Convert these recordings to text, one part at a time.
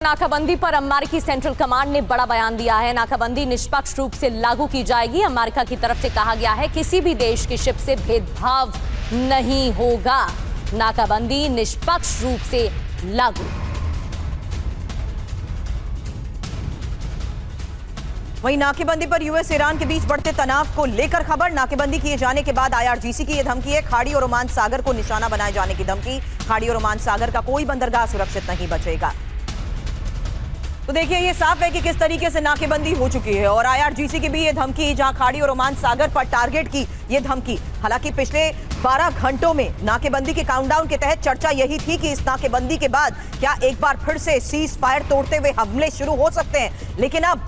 नाकाबंदी पर अमेरिकी सेंट्रल कमांड ने बड़ा बयान दिया है। नाकाबंदी निष्पक्ष रूप से लागू की जाएगी। अमेरिका की तरफ से कहा गया है किसी भी देश की शिप से भेदभाव नहीं होगा। नाकाबंदी निष्पक्ष रूप से लागू। वहीं नाकेबंदी पर यूएस ईरान के बीच बढ़ते तनाव को लेकर खबर। नाकेबंदी किए जाने के बाद आईआरजीसी की यह धमकी है। खाड़ी और ओमान सागर को निशाना बनाए जाने की धमकी। खाड़ी और ओमान सागर का कोई बंदरगाह सुरक्षित नहीं बचेगा। तो देखिए ये साफ है कि किस तरीके से नाकेबंदी हो चुकी है और आईआरजीसी की भी ये धमकी, जहां खाड़ी और ओमान सागर पर टारगेट की ये धमकी। हालांकि पिछले 12 घंटों में नाकेबंदी के काउंटडाउन के तहत चर्चा यही थी कि इस नाकेबंदी के बाद क्या एक बार फिर से सीज फायर तोड़ते हुए हमले शुरू हो सकते हैं। लेकिन अब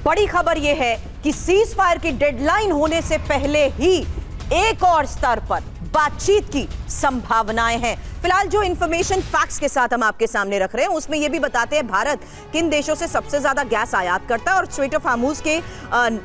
बड़ी खबर यह है कि सीज फायर की डेडलाइन होने से पहले ही एक और स्तर पर बातचीत की संभावनाएं हैं। फिलहाल जो इंफॉर्मेशन फैक्ट्स के साथ हम आपके सामने रख रहे हैं उसमें यह भी बताते हैं भारत किन देशों से सबसे ज्यादा गैस आयात करता है और स्ट्रेट ऑफ हार्मूज के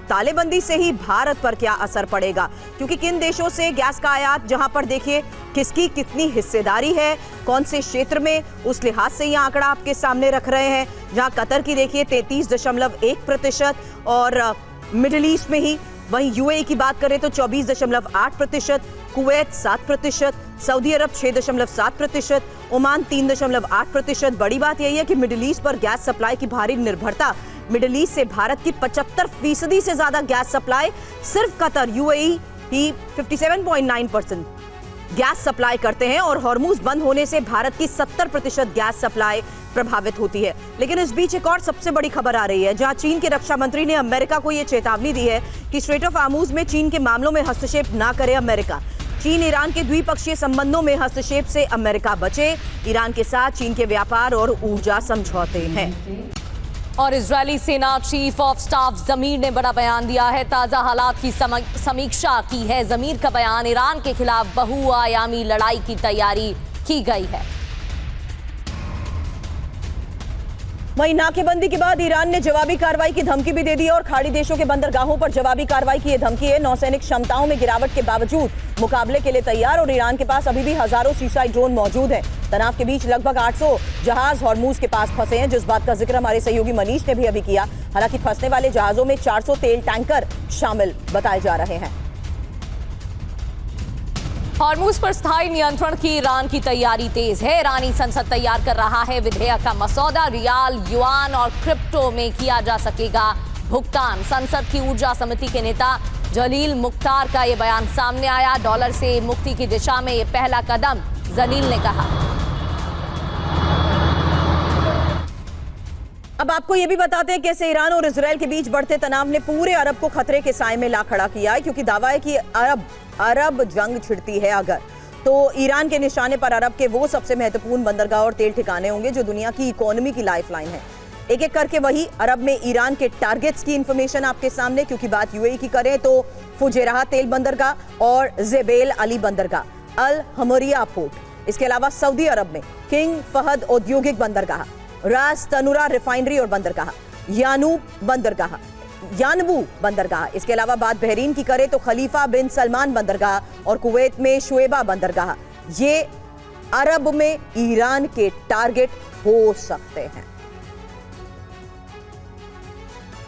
तालेबंदी से ही भारत पर क्या असर पड़ेगा, क्योंकि किन देशों से गैस का आयात, जहां पर देखिए किसकी कितनी हिस्सेदारी है, कौन से क्षेत्र में, उस लिहाज से यह आंकड़ा आपके सामने रख रहे हैं। जहां कतर की देखिए 33.1% और मिडिल ईस्ट में ही, वहीं यूएई की बात करें तो 24.8%, कुवैत 7%, सऊदी अरब 6.7%, ओमान 3.8%। बड़ी बात यही है कि मिडिल ईस्ट पर गैस सप्लाई की भारी निर्भरता। मिडिल ईस्ट से भारत की 75% से ज्यादा गैस सप्लाई सिर्फ कतर, यूएई ही 57.9% गैस सप्लाई करते हैं और हॉर्मूज बंद होने से भारत की 70% गैस सप्लाई प्रभावित होती है। लेकिन इस बीच एक और सबसे बड़ी खबर आ रही है, जहां चीन के रक्षा मंत्री ने अमेरिका को यह चेतावनी दी है कि स्ट्रेट ऑफ हार्मूज में चीन के मामलों में हस्तक्षेप ना करे अमेरिका। चीन ईरान के द्विपक्षीय संबंधों में हस्तक्षेप से अमेरिका बचे। ईरान के साथ चीन के व्यापार और ऊर्जा समझौते हैं। और इजरायली सेना चीफ ऑफ स्टाफ जमीर ने बड़ा बयान दिया है। ताजा हालात की समीक्षा की है जमीर का बयान। ईरान के खिलाफ बहुआयामी लड़ाई की तैयारी की गई है। वहीं नाकेबंदी के बाद ईरान ने जवाबी कार्रवाई की धमकी भी दे दी और खाड़ी देशों के बंदरगाहों पर जवाबी कार्रवाई की यह धमकी है। नौसैनिक क्षमताओं में गिरावट के बावजूद मुकाबले के लिए तैयार और ईरान के पास अभी भी हजारों सीसाइड ड्रोन मौजूद हैं। तनाव के बीच लगभग 800 जहाज हॉर्मूज के पास फंसे हैं, जिस बात का जिक्र हमारे सहयोगी मनीष ने भी अभी किया। हालांकि फंसने वाले जहाजों में 400 तेल टैंकर शामिल बताए जा रहे हैं। हॉर्मूज पर स्थायी नियंत्रण की ईरान की तैयारी तेज है। ईरानी संसद तैयार कर रहा है विधेयक का मसौदा। रियाल, युआन और क्रिप्टो में किया जा सकेगा भुगतान। संसद की ऊर्जा समिति के नेता जलील मुख्तार का यह बयान सामने आया। डॉलर से मुक्ति की दिशा में यह पहला कदम, जलील ने कहा। अब आपको यह भी बताते हैं कैसे ईरान और इजरायल के बीच बढ़ते तनाव ने पूरे अरब को खतरे के साए में ला खड़ा किया है, क्योंकि दावा है कि अरब जंग छिड़ती है अगर, तो ईरान के निशाने पर अरब के वो सबसे महत्वपूर्ण बंदरगाह और तेल ठिकाने होंगे जो दुनिया की इकोनॉमी की लाइफलाइन है। एक एक करके वही अरब में ईरान के टारगेट्स की इंफॉर्मेशन आपके सामने, क्योंकि बात यूएई की करें तो फुजेराह तेल बंदरगाह और जेबेल अली बंदरगाह, अल हमरिया पोर्ट। इसके अलावा सऊदी अरब में किंग फहद औद्योगिक बंदरगाह, रास तनुरा रिफाइनरी और बंदरगाह, यानबू बंदरगाह। इसके अलावा बात बहरीन की करें तो खलीफा बिन सलमान बंदरगाह और कुवैत में शुएबा बंदरगाह। ये अरब में ईरान के टारगेट हो सकते हैं।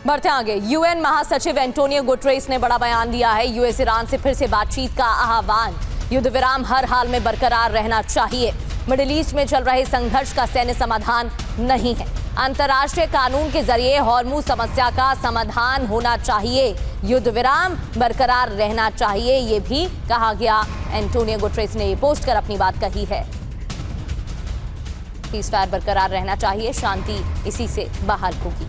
बढ़ते आगे, यूएन महासचिव एंटोनियो गुटरेस ने बड़ा बयान दिया है। यूएस ईरान से फिर से बातचीत का आह्वान। युद्ध विराम हर हाल में बरकरार रहना चाहिए। मिडिल ईस्ट में चल रहे संघर्ष का सैन्य समाधान नहीं है। अंतर्राष्ट्रीय कानून के जरिए हॉर्मूज समस्या का समाधान होना चाहिए। युद्ध विराम बरकरार रहना चाहिए, ये भी कहा गया। एंटोनियो गुटरेस ने पोस्ट कर अपनी बात कही है। सीज़फायर बरकरार रहना चाहिए, शांति इसी से बहाल होगी।